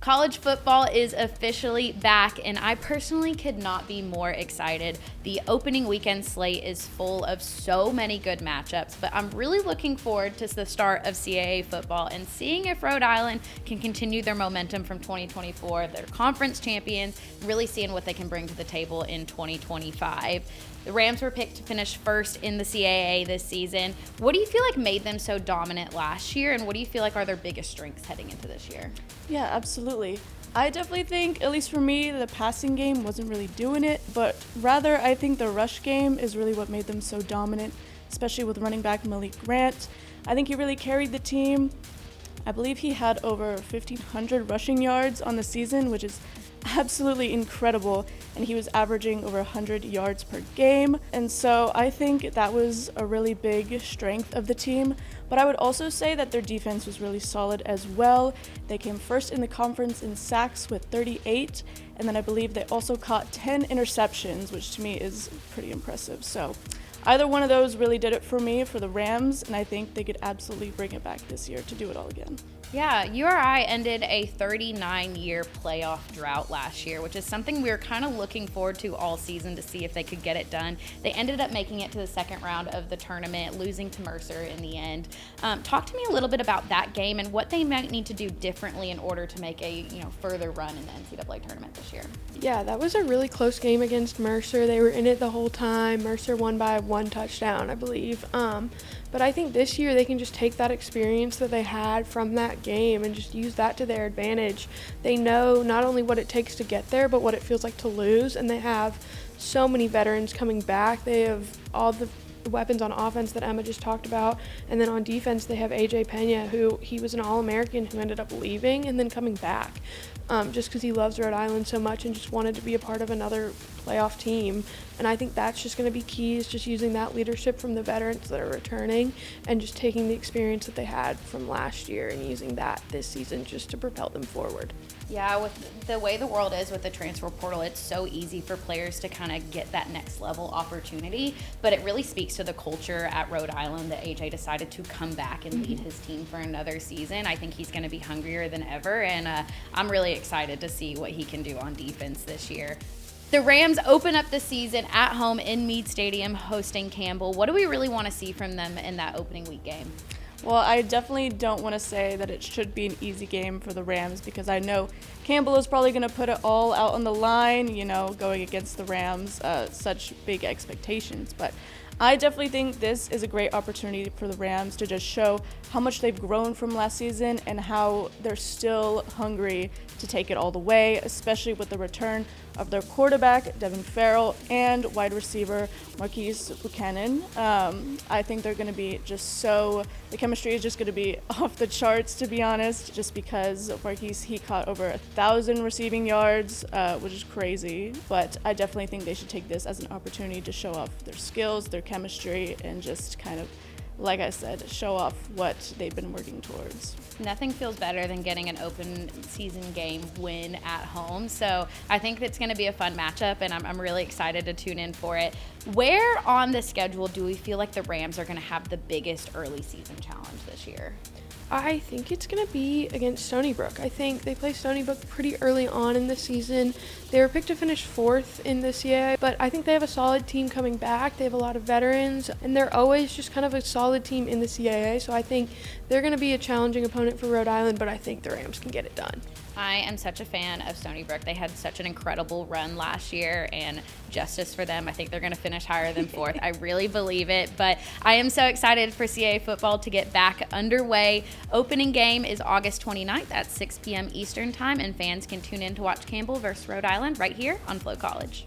College football is officially back, and I personally could not be more excited. The opening weekend slate is full of so many good matchups, but I'm really looking forward to the start of CAA football and seeing if Rhode Island can continue their momentum from 2024, their conference champions, really seeing what they can bring to the table in 2025. The Rams were picked to finish first in the CAA this season. What do you feel like made them so dominant last year, and what do you feel like are their biggest strengths heading into this year? Yeah, absolutely. I definitely think, at least for me, the passing game wasn't really doing it, but rather I think the rush game is really what made them so dominant, especially with running back Malik Grant. I think he really carried the team. I believe he had over 1,500 rushing yards on the season, which is absolutely incredible, and he was averaging over 100 yards per game, and so I think that was a really big strength of the team. But I would also say that their defense was really solid as well. They came first in the conference in sacks with 38, and then I believe they also caught 10 interceptions, which to me is pretty impressive. So either one of those really did it for me for the Rams, and I think they could absolutely bring it back this year to do it all again. Yeah, URI ended a 39-year playoff drought last year, which is something we were kind of looking forward to all season to see if they could get it done. They ended up making it to the second round of the tournament, losing to Mercer in the end. Talk to me a little bit about that game and what they might need to do differently in order to make a further run in the NCAA tournament this year. Yeah, that was a really close game against Mercer. They were in it the whole time. Mercer won by 1 touchdown, I believe. But I think this year they can just take that experience that they had from that game and just use that to their advantage. They know not only what it takes to get there, but what it feels like to lose, and they have so many veterans coming back. They have all the weapons on offense that Emma just talked about, and then on defense they have AJ Pena, who he was an All-American who ended up leaving and then coming back just because he loves Rhode Island so much and just wanted to be a part of another playoff team. And I think that's just going to be key, is just using that leadership from the veterans that are returning and just taking the experience that they had from last year and using that this season just to propel them forward. Yeah, with the way the world is with the transfer portal, it's so easy for players to kind of get that next level opportunity, but it really speaks to the culture at Rhode Island that AJ decided to come back and lead his team for another season. I think he's going to be hungrier than ever, and I'm really excited to see what he can do on defense this year. The Rams open up the season at home in Meade Stadium hosting Campbell. What do we really want to see from them in that opening week game? Well, I definitely don't want to say that it should be an easy game for the Rams, because I know Campbell is probably going to put it all out on the line, going against the Rams, such big expectations. But I definitely think this is a great opportunity for the Rams to just show how much they've grown from last season and how they're still hungry to take it all the way, especially with the return of their quarterback, Devin Farrell, and wide receiver, Marquise Buchanan. I think they're going to be the chemistry is just going to be off the charts, to be honest, just because Marquise, he caught over 1,000 receiving yards, which is crazy. But I definitely think they should take this as an opportunity to show off their skills, their chemistry, and just kind of, like I said, show off what they've been working towards. Nothing feels better than getting an open season game win at home. So I think it's going to be a fun matchup, and I'm really excited to tune in for it. Where on the schedule do we feel like the Rams are going to have the biggest early season challenge this year? I think it's going to be against Stony Brook. I think they play Stony Brook pretty early on in the season. They were picked to finish 4th in the CAA, but I think they have a solid team coming back. They have a lot of veterans, and they're always just kind of a solid team in the CAA, so I think they're going to be a challenging opponent for Rhode Island, but I think the Rams can get it done. I am such a fan of Stony Brook. They had such an incredible run last year, and justice for them. I think they're going to finish higher than 4th. I really believe it, but I am so excited for CAA football to get back underway. Opening game is August 29th at 6 p.m. Eastern Time, and fans can tune in to watch Campbell versus Rhode Island right here on Flo College.